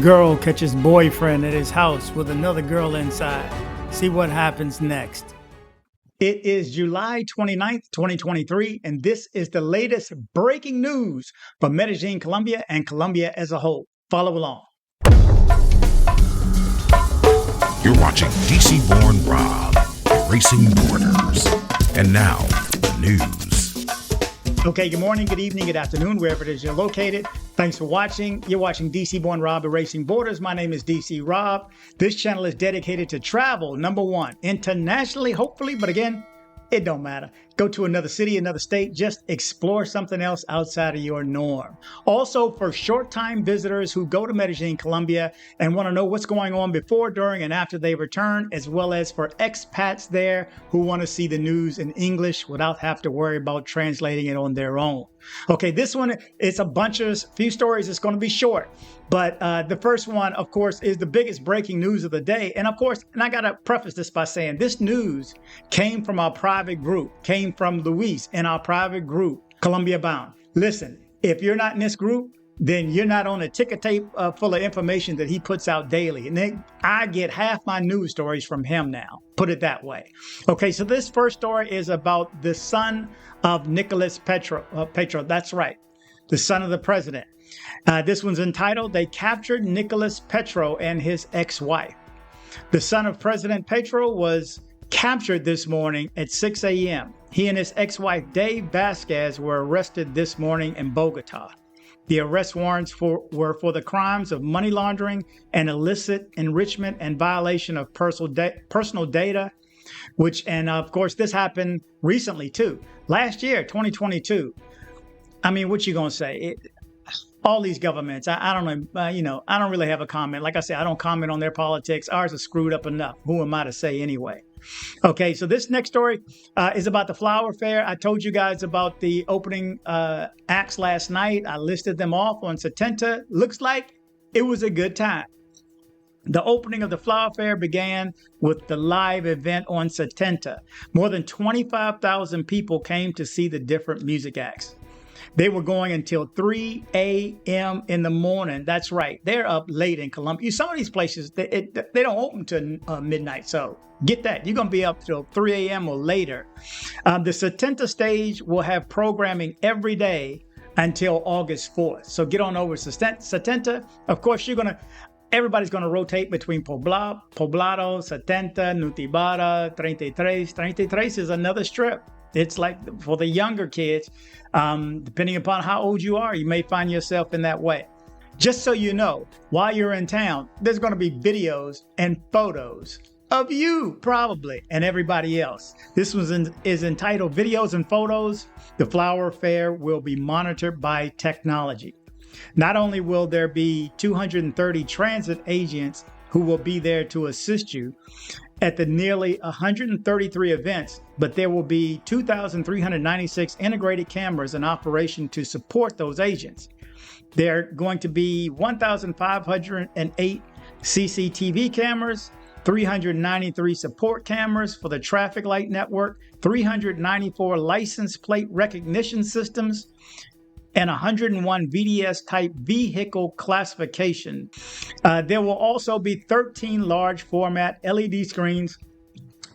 Girl catches boyfriend at his house with another girl inside. See what happens next. It is July 29th, 2023, and this is the latest breaking news from Medellin, Colombia, and Colombia as a whole. Follow along. You're watching DC-born Rob, Erasing Borders. And now, the news. Okay, good morning, good evening, good afternoon, wherever it is you're located. Thanks for watching. You're watching DC-born Rob, Erasing Borders. My name is DC Rob. This channel is dedicated to travel, number one, internationally, hopefully, but again, it don't matter. Go to another city, another state, just explore something else outside of your norm. Also, for short-time visitors who go to Medellin, Colombia, and want to know what's going on before, during, and after they return, as well as for expats there who want to see the news in English without having to worry about translating it on their own. Okay, this one is a few stories. It's going to be short. But the first one, of course, is the biggest breaking news of the day. And of course, and I got to preface this by saying this news came from our private group, came from Luis in our private group, Colombia Bound. Listen, if you're not in this group, then you're not on a ticker tape full of information that he puts out daily. And then I get half my news stories from him now, put it that way. Okay, so this first story is about the son of Nicolas Petro. That's right, the son of the president. This one's entitled, They Captured Nicolas Petro and His Ex-Wife. The son of President Petro was captured this morning at 6 a.m. He and his ex-wife, Dave Vasquez, were arrested this morning in Bogota. The arrest warrants were for the crimes of money laundering and illicit enrichment and violation of personal data, and of course, this happened recently too. Last year, 2022. I mean, what you gonna say? All these governments, I don't know, I don't really have a comment. Like I said, I don't comment on their politics. Ours is screwed up enough. Who am I to say anyway? Okay, so this next story is about the flower fair. I told you guys about the opening acts last night. I listed them off on Setenta. Looks like it was a good time. The opening of the flower fair began with the live event on Setenta. More than 25,000 people came to see the different music acts. They were going until 3 a.m. in the morning. That's right. They're up late in Colombia. Some of these places, they don't open till midnight. So get that. You're going to be up till 3 a.m. or later. The Setenta stage will have programming every day until August 4th. So get on over to Setenta. Of course, everybody's going to rotate between Poblado, Setenta, Nutibara, 33. 33 is another strip. It's like for the younger kids, depending upon how old you are, you may find yourself in that way. Just so you know, while you're in town, there's going to be videos and photos of you probably and everybody else. This one is entitled Videos and Photos. The flower fair will be monitored by technology. Not only will there be 230 transit agents who will be there to assist you at the nearly 133 events, but there will be 2,396 integrated cameras in operation to support those agents. There are going to be 1,508 CCTV cameras, 393 support cameras for the traffic light network, 394 license plate recognition systems, and 101 VDS type vehicle classification. There will also be 13 large format LED screens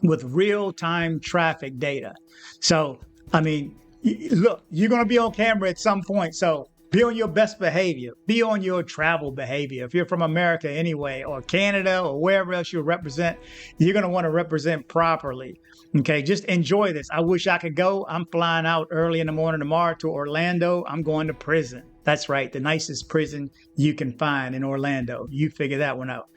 with real-time traffic data. So, I mean, look, you're going to be on camera at some point. So be on your best behavior. Be on your travel behavior. If you're from America anyway, or Canada, or wherever else you represent, you're going to want to represent properly. Okay, just enjoy this. I wish I could go. I'm flying out early in the morning tomorrow to Orlando. I'm going to prison. That's right, the nicest prison you can find in Orlando. You figure that one out.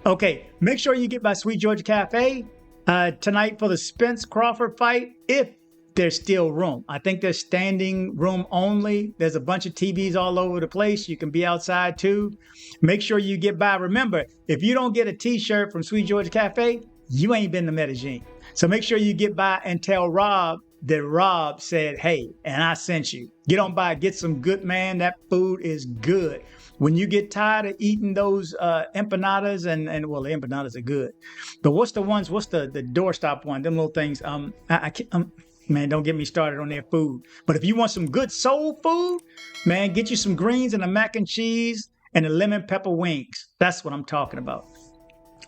Okay, make sure you get by Sweet Georgia Cafe tonight for the Spence Crawford fight, if there's still room. I think there's standing room only. There's a bunch of TVs all over the place. You can be outside too. Make sure you get by. Remember, if you don't get a t-shirt from Sweet Georgia Cafe, you ain't been to Medellin. So make sure you get by and tell Rob that Rob said, hey, and I sent you. Get on by, get some good, man. That food is good. When you get tired of eating those empanadas, and well, the empanadas are good. But what's the doorstop one? Them little things. Man, don't get me started on their food. But if you want some good soul food, man, get you some greens and a mac and cheese and the lemon pepper wings. That's what I'm talking about.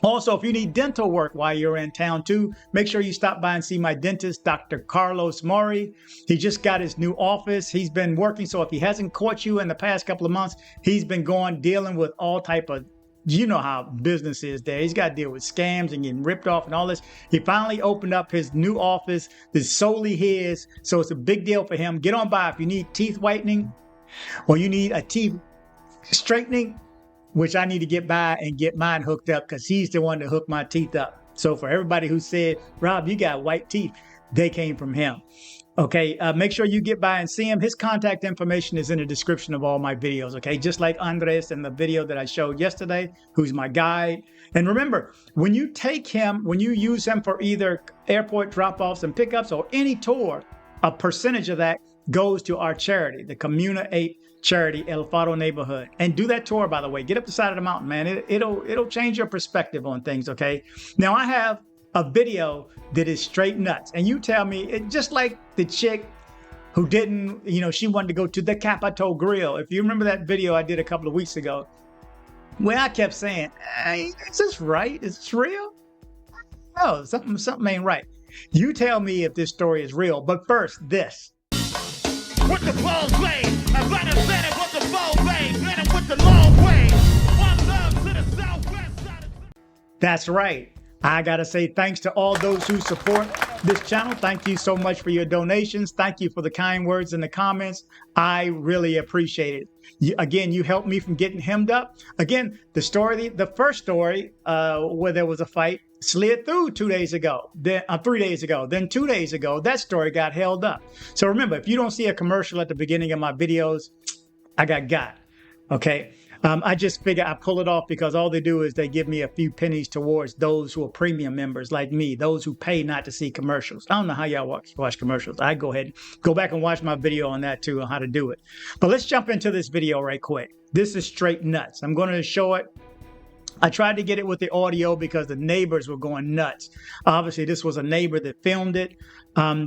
Also, if you need dental work while you're in town too, make sure you stop by and see my dentist, Dr. Carlos Maury. He just got his new office. He's been working. So if he hasn't caught you in the past couple of months, he's been dealing with all type of, you know how business is there. He's got to deal with scams and getting ripped off and all this. He finally opened up his new office that's solely his. So it's a big deal for him. Get on by if you need teeth whitening or you need a teeth straightening, which I need to get by and get mine hooked up because he's the one that hooked my teeth up. So for everybody who said, Rob, you got white teeth, they came from him. Okay, make sure you get by and see him. His contact information is in the description of all my videos, okay? Just like Andres in the video that I showed yesterday, who's my guide. And remember, when you take him, when you use him for either airport drop-offs and pickups or any tour, a percentage of that goes to our charity, the Comuna 8 charity, El Faro neighborhood. And do that tour, by the way. Get up the side of the mountain, man. It'll change your perspective on things, okay? Now, I have a video that is straight nuts. And you tell me, just like the chick who didn't, she wanted to go to the Capitol Grill. If you remember that video I did a couple of weeks ago, where I kept saying, hey, is this right? Is this real? No, something ain't right. You tell me if this story is real. But first, this. With the ball blade, I run a better with the ball blade, better with the long way. One love to the southwest side. That's right. I got to say thanks to all those who support this channel. Thank you so much for your donations. Thank you for the kind words in the comments. I really appreciate it. Again, you helped me from getting hemmed up. Again, the first story where there was a fight slid through 2 days ago, then 3 days ago, then 2 days ago, that story got held up. So remember, if you don't see a commercial at the beginning of my videos, I got, okay? I just figure I pull it off because all they do is they give me a few pennies towards those who are premium members like me, those who pay not to see commercials. I don't know how y'all watch commercials. I go ahead, go back and watch my video on that too, on how to do it. But let's jump into this video right quick. This is straight nuts. I'm going to show it. I tried to get it with the audio because the neighbors were going nuts. Obviously, this was a neighbor that filmed it.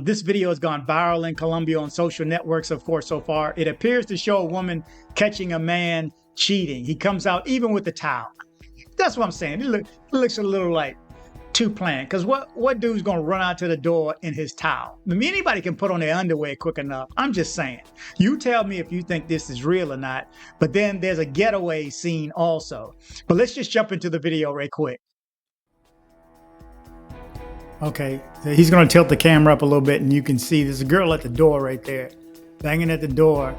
This video has gone viral in Colombia on social networks, of course, so far. It appears to show a woman catching a man cheating. He comes out even with the towel. That's what I'm saying. It looks a little like too planned. Because what dude's going to run out to the door in his towel? I mean, anybody can put on their underwear quick enough. I'm just saying. You tell me if you think this is real or not. But then there's a getaway scene also. But let's just jump into the video right quick. Okay, so he's going to tilt the camera up a little bit and you can see there's a girl at the door right there, banging at the door.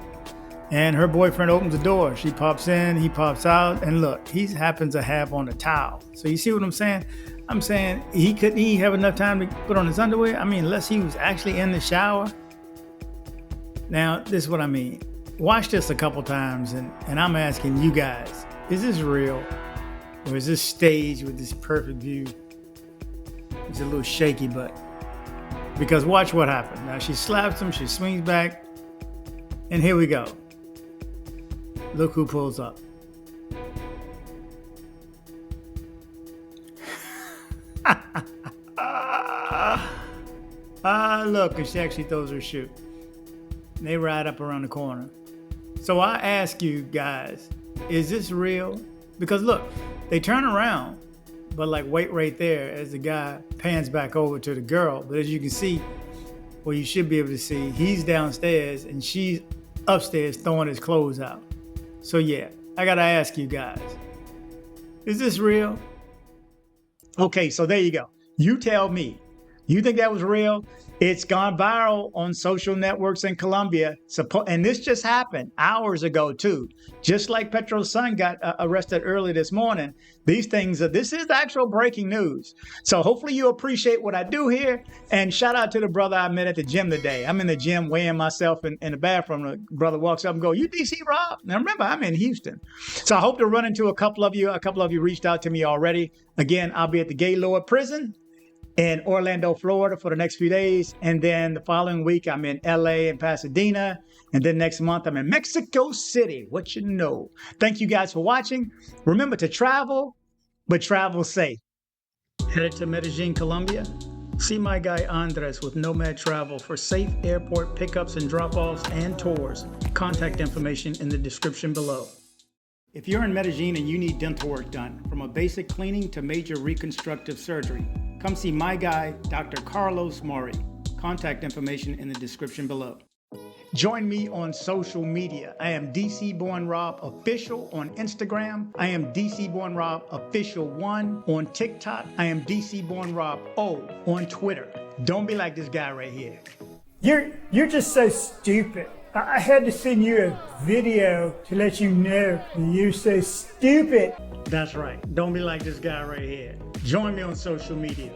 And her boyfriend opens the door. She pops in, he pops out, and look, he happens to have on a towel. So you see what I'm saying? I'm saying couldn't he have enough time to put on his underwear? I mean, unless he was actually in the shower. Now, this is what I mean. Watch this a couple times, and I'm asking you guys, is this real? Or is this staged with this perfect view? It's a little shaky, but because watch what happened. Now she slaps him, she swings back, and here we go. Look who pulls up. Look, and she actually throws her shoe. And they ride up around the corner. So I ask you guys, is this real? Because look, they turn around, but like wait right there as the guy pans back over to the girl. But as you can see, well, you should be able to see, he's downstairs and she's upstairs throwing his clothes out. So yeah, I gotta ask you guys, is this real? Okay, so there you go. You tell me. You think that was real? It's gone viral on social networks in Colombia. And this just happened hours ago too. Just like Petro's son got arrested early this morning. This is actual breaking news. So hopefully you appreciate what I do here. And shout out to the brother I met at the gym today. I'm in the gym weighing myself in the bathroom. The brother walks up and goes, "You DC Rob?" Now remember, I'm in Houston. So I hope to run into a couple of you. A couple of you reached out to me already. Again, I'll be at the Gaylord Prison in Orlando, Florida for the next few days. And then the following week, I'm in LA and Pasadena. And then next month, I'm in Mexico City. What you know. Thank you guys for watching. Remember to travel, but travel safe. Headed to Medellin, Colombia. See my guy Andres with Nomad Travel for safe airport pickups and drop-offs and tours. Contact information in the description below. If you're in Medellin and you need dental work done, from a basic cleaning to major reconstructive surgery, come see my guy, Dr. Carlos Maury. Contact information in the description below. Join me on social media. I am DC Born Rob Official on Instagram. I am DC Born Rob Official 1 on TikTok. I am DC Born Rob O on Twitter. Don't be like this guy right here. You're just so stupid. I had to send you a video to let you know you're so stupid. That's right. Don't be like this guy right here. Join me on social media.